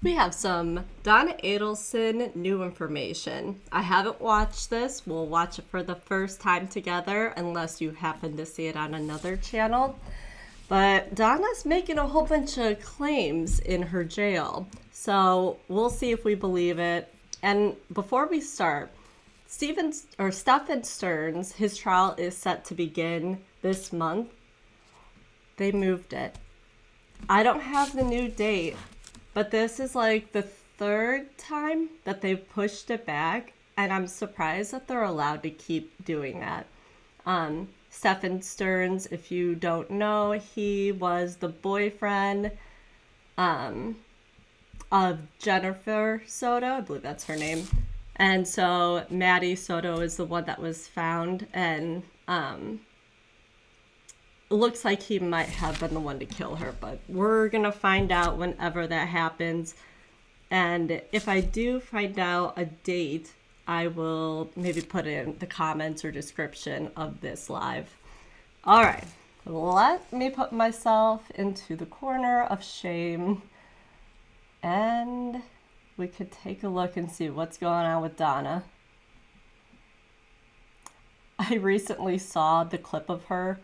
We have some Donna Adelson new information. I haven't watched this. We'll watch it for the first time together unless you happen to see it on another channel. But Donna's making a whole bunch of claims in her jail. So we'll see if we believe it. And before we start, Stephen Stearns, his trial is set to begin this month. They moved it. I don't have the new date, but this is like the third time that they've pushed it back, and I'm surprised that they're allowed to keep doing that. Stephen Stearns, if you don't know, he was the boyfriend of Jennifer Soto, I believe that's her name. And so Maddie Soto is the one that was found, and looks like he might have been the one to kill her, but we're gonna find out whenever that happens. And if I do find out a date, I will maybe put it in the comments or description of this live. All right, let me put myself into the corner of shame, and we could take a look and see what's going on with Donna. I recently saw the clip of her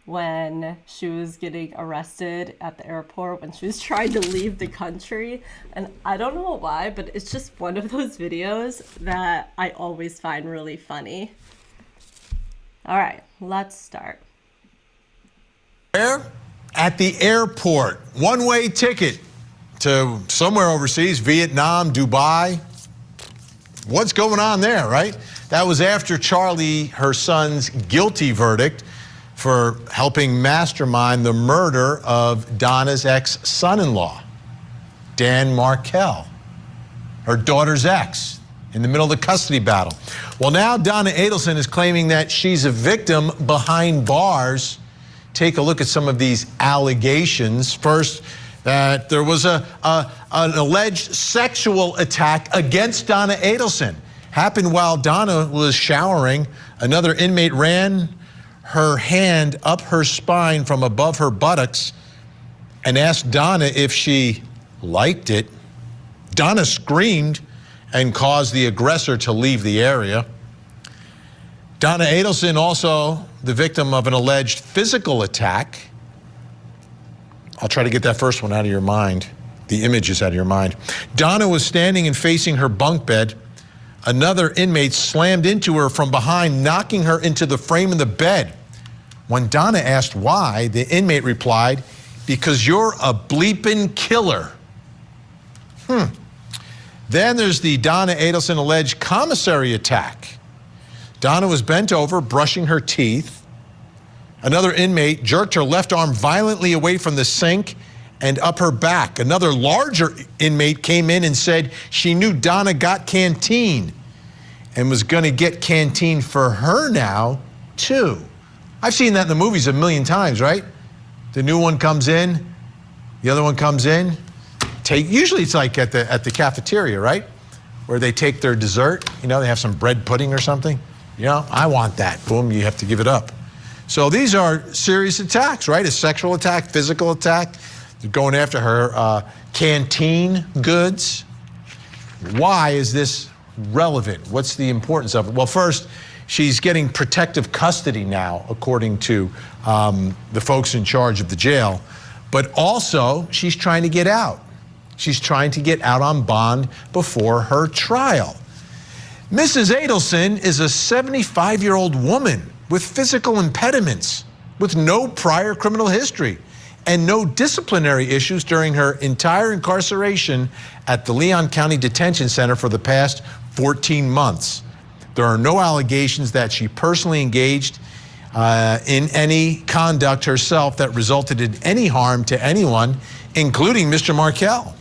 when she was getting arrested at the airport when she was trying to leave the country. And I don't know why, but it's just one of those videos that I always find really funny. All right, let's start. At the airport, one-way ticket to somewhere overseas, Vietnam, Dubai. What's going on there, right? That was after Charlie, her son's guilty verdict for helping mastermind the murder of Donna's ex-son-in-law, Dan Markel, her daughter's ex, in the middle of the custody battle. Well, now Donna Adelson is claiming that she's a victim behind bars. Take a look at some of these allegations. First, that there was an alleged sexual attack against Donna Adelson. Happened while Donna was showering. Another inmate ran her hand up her spine from above her buttocks and asked Donna if she liked it. Donna screamed and caused the aggressor to leave the area. Donna Adelson, also the victim of an alleged physical attack. I'll try to get that first one out of your mind, the images out of your mind. Donna was standing and facing her bunk bed. Another inmate slammed into her from behind, knocking her into the frame of the bed. When Donna asked why, the inmate replied, "Because you're a bleeping killer." Then there's the Donna Adelson alleged commissary attack. Donna was bent over, brushing her teeth. Another inmate jerked her left arm violently away from the sink and up her back. Another larger inmate came in and said she knew Donna got canteen and was going to get canteen for her now, too. I've seen that in the movies a million times, right? The new one comes in, the other one comes in. Usually it's like at the cafeteria, right? Where they take their dessert, you know, they have some bread pudding or something. You know, I want that. Boom, you have to give it up. So these are serious attacks, right? A sexual attack, physical attack. They're going after her canteen goods. Why is this relevant? What's the importance of it? Well, first, she's getting protective custody now, according to the folks in charge of the jail. But also, she's trying to get out. She's trying to get out on bond before her trial. Mrs. Adelson is a 75-year-old woman with physical impediments, with no prior criminal history, and no disciplinary issues during her entire incarceration at the Leon County Detention Center for the past 14 months. There are no allegations that she personally engaged in any conduct herself that resulted in any harm to anyone, including Mr. Markel.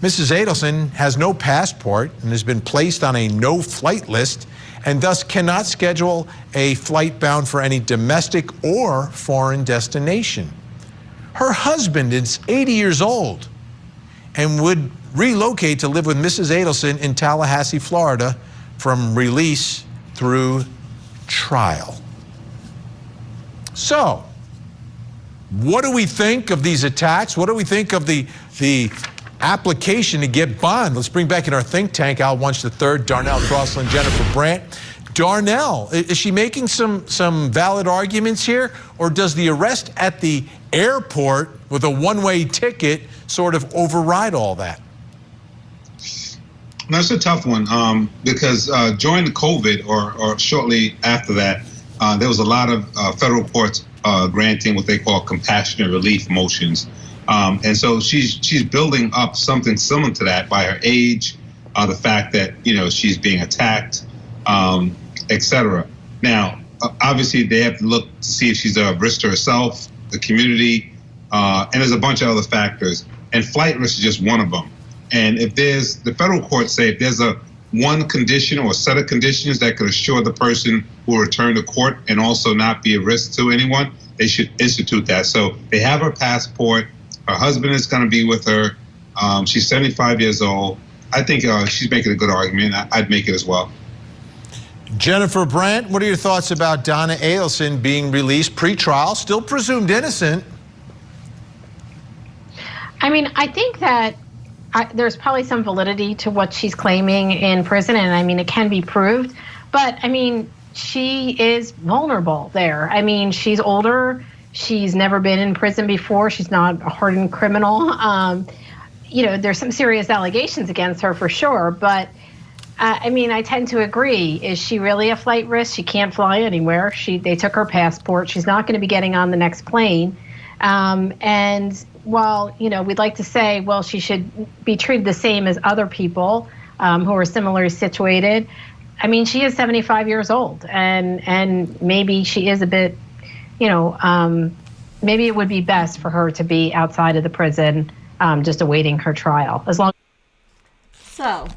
Mrs. Adelson has no passport and has been placed on a no-flight list and thus cannot schedule a flight bound for any domestic or foreign destination. Her husband is 80 years old and would relocate to live with Mrs. Adelson in Tallahassee, Florida, from release through trial. So, what do we think of these attacks? What do we think of the application to get bond. Let's bring back in our think tank, Al Wunsch III, Darnell Crosland, Jennifer Brandt. Darnell, is she making some valid arguments here, or does the arrest at the airport with a one-way ticket sort of override all that? That's a tough one because during the COVID or shortly after that, there was a lot of federal courts granting what they call compassionate relief motions. And so she's building up something similar to that by her age, the fact that, she's being attacked, et cetera. Now, obviously, they have to look to see if she's a risk to herself, the community, and there's a bunch of other factors. And flight risk is just one of them. And if the federal courts say if there's one condition or a set of conditions that could assure the person will return to court and also not be a risk to anyone, they should institute that. So they have her passport. Her husband is going to be with her. She's 75 years old. I think she's making a good argument. I'd make it as well. Jennifer Brandt, what are your thoughts about Donna Adelson being released pre-trial, still presumed innocent? I mean, I think that there's probably some validity to what she's claiming in prison, and I mean, it can be proved. But I mean, she is vulnerable there. I mean, she's older. She's never been in prison before. She's not a hardened criminal. There's some serious allegations against her for sure, but I mean, I tend to agree. Is she really a flight risk? She can't fly anywhere. They took her passport. She's not going to be getting on the next plane. And while, we'd like to say, well, she should be treated the same as other people who are similarly situated. I mean, she is 75 years old, and maybe she is a bit, maybe it would be best for her to be outside of the prison, just awaiting her trial. So,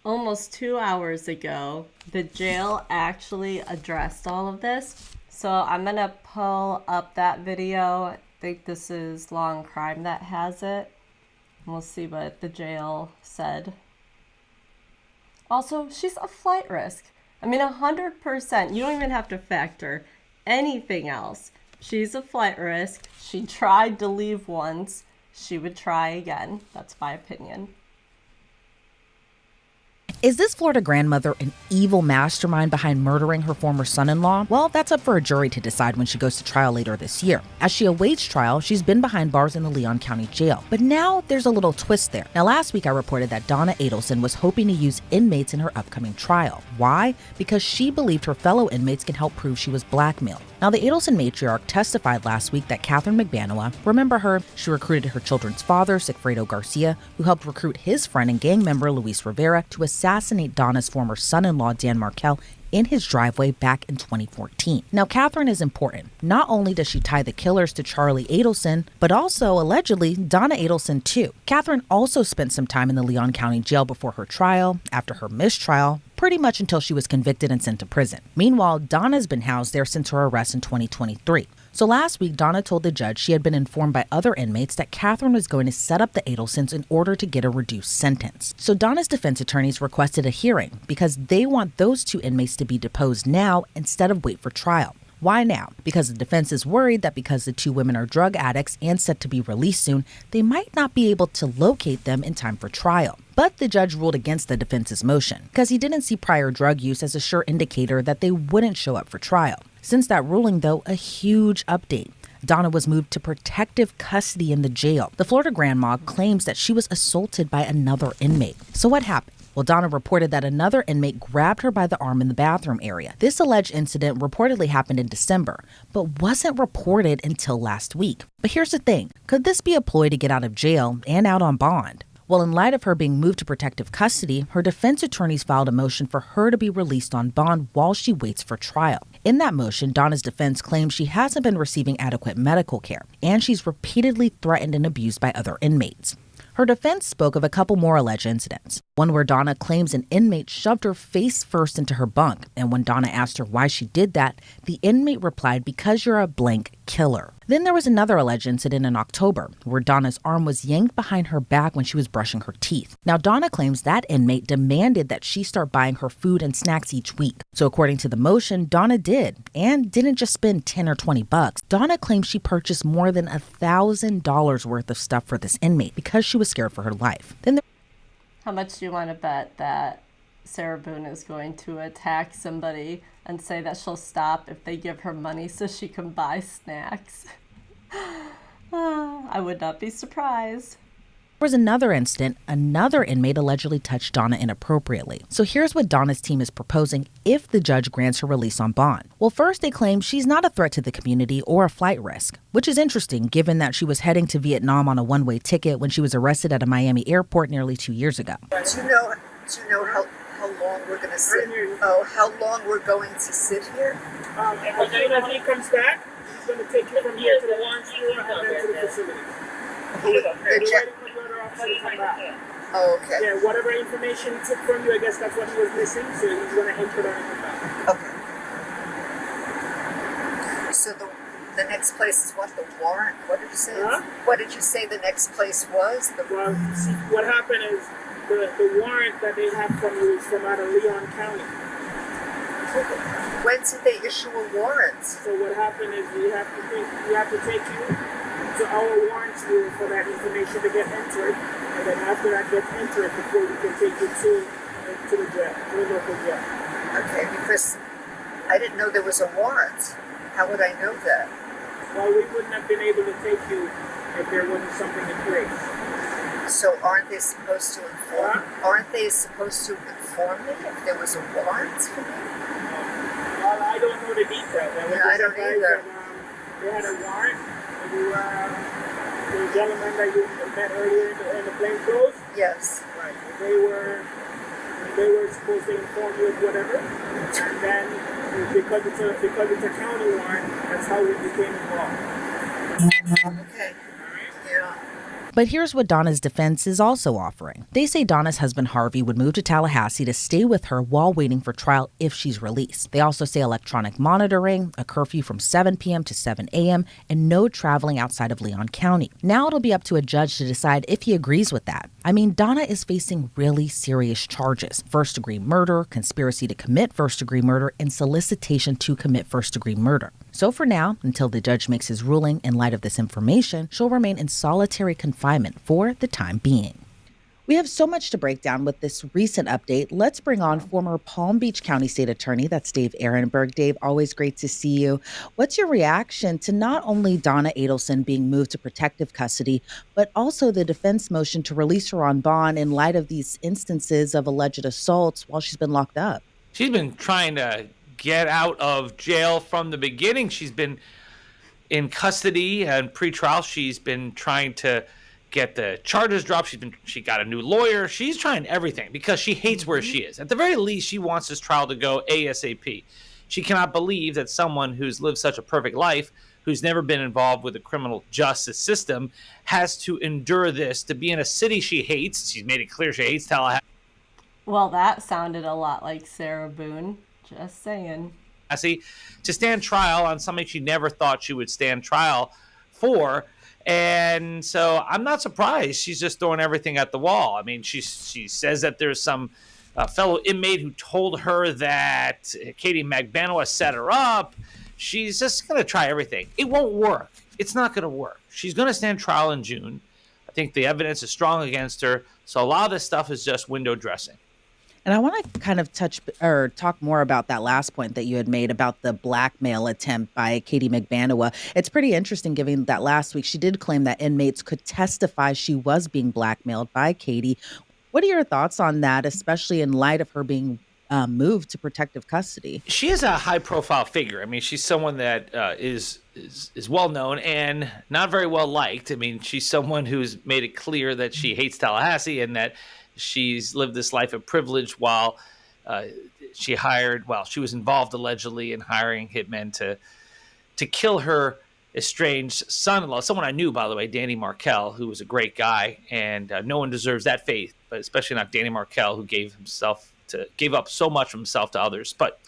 almost 2 hours ago, the jail actually addressed all of this. So I'm going to pull up that video. I think this is Law and Crime that has it. We'll see what the jail said. Also, she's a flight risk. I mean, 100%. You don't even have to factor anything else. She's a flight risk. She tried to leave once. She would try again. That's my opinion. Is this Florida grandmother an evil mastermind behind murdering her former son-in-law? Well, that's up for a jury to decide when she goes to trial later this year. As she awaits trial, she's been behind bars in the Leon County Jail. But now there's a little twist there. Now, last week I reported that Donna Adelson was hoping to use inmates in her upcoming trial. Why? Because she believed her fellow inmates can help prove she was blackmailed. Now, the Adelson matriarch testified last week that Catherine McBanoa, remember her, she recruited her children's father, Sigfredo Garcia, who helped recruit his friend and gang member Luis Rivera to assassinate Donna's former son-in-law, Dan Markel, in his driveway back in 2014. Now, Catherine is important. Not only does she tie the killers to Charlie Adelson, but also, allegedly, Donna Adelson too. Catherine also spent some time in the Leon County Jail before her trial, after her mistrial, pretty much until she was convicted and sent to prison. Meanwhile, Donna's been housed there since her arrest in 2023. So last week, Donna told the judge she had been informed by other inmates that Catherine was going to set up the Adelsons in order to get a reduced sentence. So Donna's defense attorneys requested a hearing because they want those two inmates to be deposed now instead of wait for trial. Why now? Because the defense is worried that because the two women are drug addicts and set to be released soon, they might not be able to locate them in time for trial. But the judge ruled against the defense's motion because he didn't see prior drug use as a sure indicator that they wouldn't show up for trial. Since that ruling, though, a huge update. Donna was moved to protective custody in the jail. The Florida grandma claims that she was assaulted by another inmate. So what happened? Well, Donna reported that another inmate grabbed her by the arm in the bathroom area. This alleged incident reportedly happened in December, but wasn't reported until last week. But here's the thing. Could this be a ploy to get out of jail and out on bond? Well, in light of her being moved to protective custody, her defense attorneys filed a motion for her to be released on bond while she waits for trial. In that motion, Donna's defense claims she hasn't been receiving adequate medical care, and she's repeatedly threatened and abused by other inmates. Her defense spoke of a couple more alleged incidents. One where Donna claims an inmate shoved her face first into her bunk, and when Donna asked her why she did that, the inmate replied, "Because you're a blank kill her. Then there was another alleged incident in October where Donna's arm was yanked behind her back when she was brushing her teeth. Now, Donna claims that inmate demanded that she start buying her food and snacks each week. So according to the motion, Donna did, and didn't just spend $10 or $20. Donna claims she purchased more than $1,000 worth of stuff for this inmate because she was scared for her life. How much do you want to bet that Sarah Boone is going to attack somebody and say that she'll stop if they give her money so she can buy snacks? I would not be surprised. There was another incident, another inmate allegedly touched Donna inappropriately. So here's what Donna's team is proposing if the judge grants her release on bond. Well, first they claim she's not a threat to the community or a flight risk, which is interesting given that she was heading to Vietnam on a one-way ticket when she was arrested at a Miami airport nearly 2 years ago. Do you know how long we're going to sit? Oh, how long we're going to sit here? And when he comes back, he's going to take you from here to the warrant store and then to the facility. Oh, okay. Yeah, whatever information he took from you, I guess that's what he was missing, so he's going to enter that into that. Okay. So the next place is what? The warrant? What did you say? Huh? What did you say the next place was? Well, see, what happened is the warrant that they have from you is from out of Leon County. When did they issue a warrant? So what happened is we have to take you to our warrant school for that information to get entered, and then after that gets entered before we can take you to the jail, to the local jail. Okay, because I didn't know there was a warrant. How would I know that? Well, we wouldn't have been able to take you if there wasn't something in place. So aren't they supposed to inform? Aren't they supposed to inform me if there was a warrant for me? Well, I don't know the details. I don't either. They had a warrant. The gentleman that you met earlier in the plain clothes. Yes. Right. They were supposed to inform you of whatever, and then because it's a county warrant, that's how we became involved. Okay. Yeah. But here's what Donna's defense is also offering. They say Donna's husband Harvey would move to Tallahassee to stay with her while waiting for trial if she's released. They also say electronic monitoring, a curfew from 7 p.m. to 7 a.m., and no traveling outside of Leon County. Now it'll be up to a judge to decide if he agrees with that. I mean, Donna is facing really serious charges: first-degree murder, conspiracy to commit first-degree murder, and solicitation to commit first-degree murder. So for now, until the judge makes his ruling in light of this information, she'll remain in solitary confinement for the time being. We have so much to break down with this recent update. Let's bring on former Palm Beach County State Attorney, that's Dave Ehrenberg. Dave, always great to see you. What's your reaction to not only Donna Adelson being moved to protective custody, but also the defense motion to release her on bond in light of these instances of alleged assaults while she's been locked up? She's been trying to get out of jail from the beginning. She's been in custody and pre-trial. She's been trying to get the charges dropped. She got a new lawyer. She's trying everything because she hates where she is. At the very least, she wants this trial to go ASAP. She cannot believe that someone who's lived such a perfect life, who's never been involved with the criminal justice system, has to endure this, to be in a city she hates. She's made it clear she hates Tallahassee. Well, that sounded a lot like Sarah Boone. Just saying. To stand trial on something she never thought she would stand trial for. And so I'm not surprised she's just throwing everything at the wall. I mean, she says that there's some fellow inmate who told her that Katie Magbanua set her up. She's just going to try everything. It won't work. It's not going to work. She's going to stand trial in June. I think the evidence is strong against her. So a lot of this stuff is just window dressing. And I want to kind of talk more about that last point that you had made about the blackmail attempt by Katie Magbanua. It's pretty interesting, given that last week she did claim that inmates could testify she was being blackmailed by Katie. What are your thoughts on that, especially in light of her being moved to protective custody? She is a high-profile figure. I mean, she's someone that is well-known and not very well liked. I mean, she's someone who's made it clear that she hates Tallahassee and that she's lived this life of privilege while she was involved allegedly in hiring hitmen to kill her estranged son-in-law, someone I knew, by the way, Danny Markel, who was a great guy, and no one deserves that fate, but especially not Danny Markel, who gave up so much of himself to others. But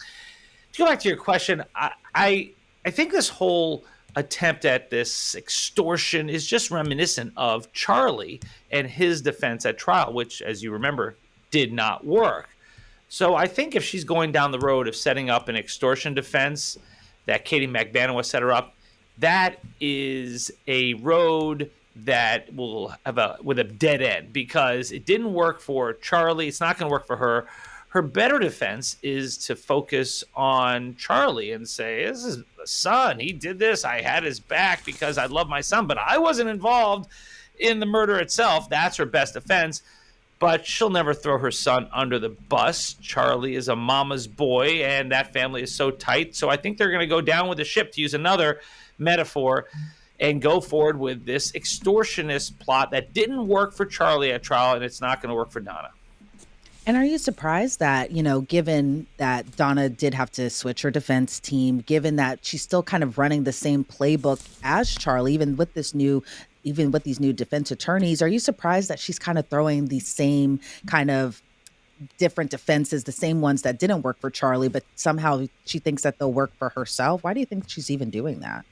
to go back to your question, I think this whole attempt at this extortion is just reminiscent of Charlie and his defense at trial, which, as you remember, did not work. So I think if she's going down the road of setting up an extortion defense that Katie McBanowa set her up, that is a road that will have a dead end, because it didn't work for Charlie. It's not going to work for her. Her better defense is to focus on Charlie and say, this is the son. He did this. I had his back because I love my son, but I wasn't involved in the murder itself. That's her best defense. But she'll never throw her son under the bus. Charlie is a mama's boy, and that family is so tight. So I think they're going to go down with the ship, to use another metaphor, and go forward with this extortionist plot that didn't work for Charlie at trial, and it's not going to work for Donna. And are you surprised that, given that Donna did have to switch her defense team, given that she's still kind of running the same playbook as Charlie, even with these new defense attorneys, are you surprised that she's kind of throwing the same kind of different defenses, the same ones that didn't work for Charlie, but somehow she thinks that they'll work for herself? Why do you think she's even doing that?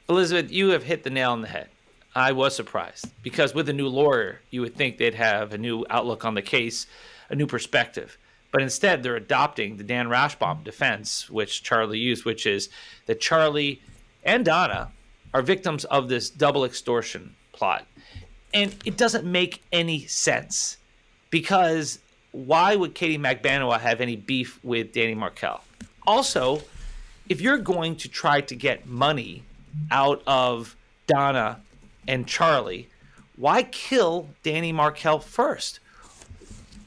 Elizabeth, you have hit the nail on the head. I was surprised, because with a new lawyer, you would think they'd have a new outlook on the case, a new perspective. But instead, they're adopting the Dan Rashbaum defense, which Charlie used, which is that Charlie and Donna are victims of this double extortion plot. And it doesn't make any sense, because why would Katie McBanowa have any beef with Danny Markel? Also, if you're going to try to get money out of Donna and Charlie, why kill Danny Markel first?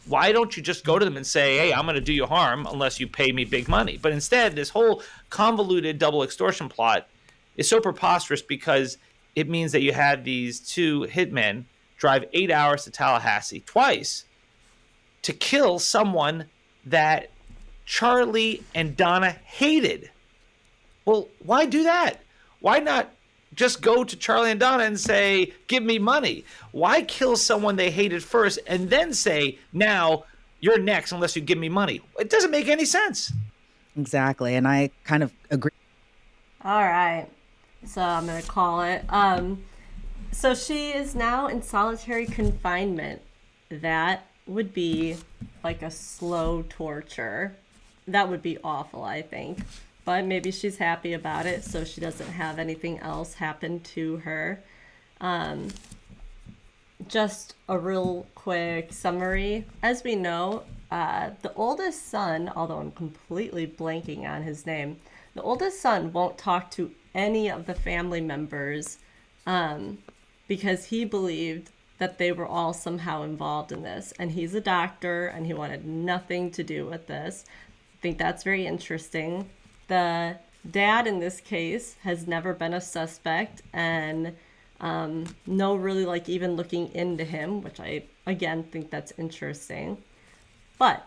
Why don't you just go to them and say, hey, I'm going to do you harm unless you pay me big money? But instead, this whole convoluted double extortion plot is so preposterous, because it means that you had these two hitmen drive 8 hours to Tallahassee twice to kill someone that Charlie and Donna hated. Well, why do that? Why not just go to Charlie and Donna and say, give me money? Why kill someone they hated first and then say, now you're next unless you give me money? It doesn't make any sense. Exactly. And I kind of agree. All right. So I'm going to call it. So she is now in solitary confinement. That would be like a slow torture. That would be awful, I think. But maybe she's happy about it, so she doesn't have anything else happen to her. Just a real quick summary. As we know, the oldest son, although I'm completely blanking on his name, the oldest son won't talk to any of the family members because he believed that they were all somehow involved in this. And he's a doctor, and he wanted nothing to do with this. I think that's very interesting. The dad in this case has never been a suspect, and no really like even looking into him, which I again think that's interesting. But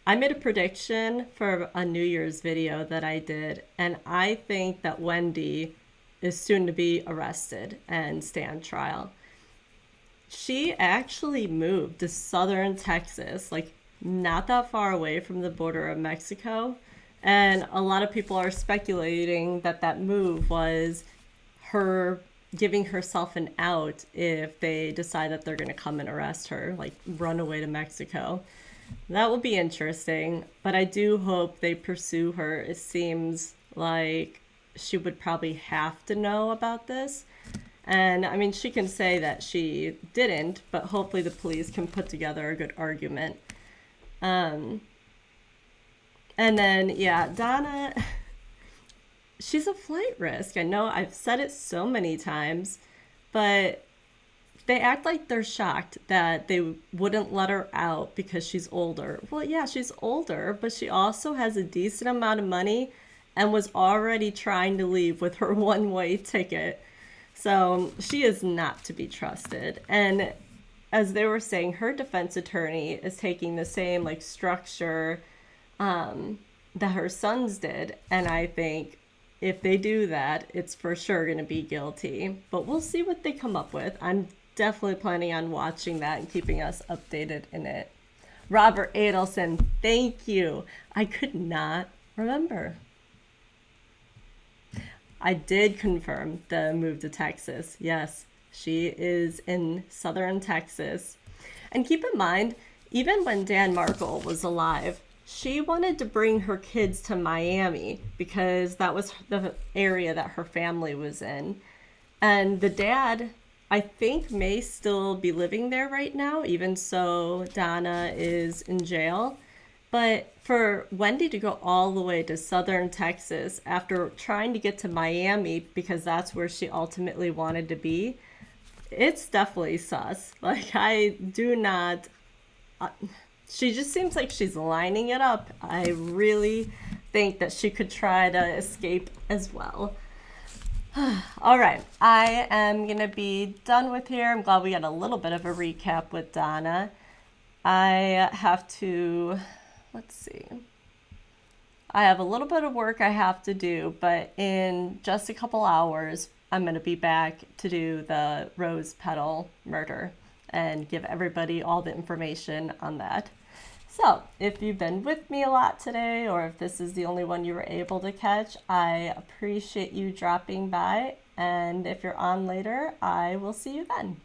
I made a prediction for a New Year's video that I did, and I think that Wendy is soon to be arrested and stand trial. She actually moved to southern Texas, like not that far away from the border of Mexico. And a lot of people are speculating that that move was her giving herself an out if they decide that they're going to come and arrest her, like run away to Mexico. That will be interesting, but I do hope they pursue her. It seems like she would probably have to know about this. And I mean, she can say that she didn't, but hopefully the police can put together a good argument. And then, yeah, Donna, she's a flight risk. I know I've said it so many times, but they act like they're shocked that they wouldn't let her out because she's older. Well, yeah, she's older, but she also has a decent amount of money and was already trying to leave with her one-way ticket. So she is not to be trusted. And as they were saying, her defense attorney is taking the same like structure that her sons did. And I think if they do that, it's for sure going to be guilty. But we'll see what they come up with. I'm definitely planning on watching that and keeping us updated in it. Robert Adelson, thank you. I could not remember. I did confirm the move to Texas. Yes, she is in southern Texas. And keep in mind, even when Dan Markel was alive, she wanted to bring her kids to Miami because that was the area that her family was in. And the dad, I think, may still be living there right now, even so Donna is in jail. But for Wendy to go all the way to southern Texas after trying to get to Miami because that's where she ultimately wanted to be, it's definitely sus. Like, I do not... she just seems like she's lining it up. I really think that she could try to escape as well. All right, I am going to be done with here. I'm glad we got a little bit of a recap with Donna. I have to... let's see. I have a little bit of work I have to do, but in just a couple hours, I'm going to be back to do the rose petal murder and give everybody all the information on that. So if you've been with me a lot today, or if this is the only one you were able to catch, I appreciate you dropping by. And if you're on later, I will see you then.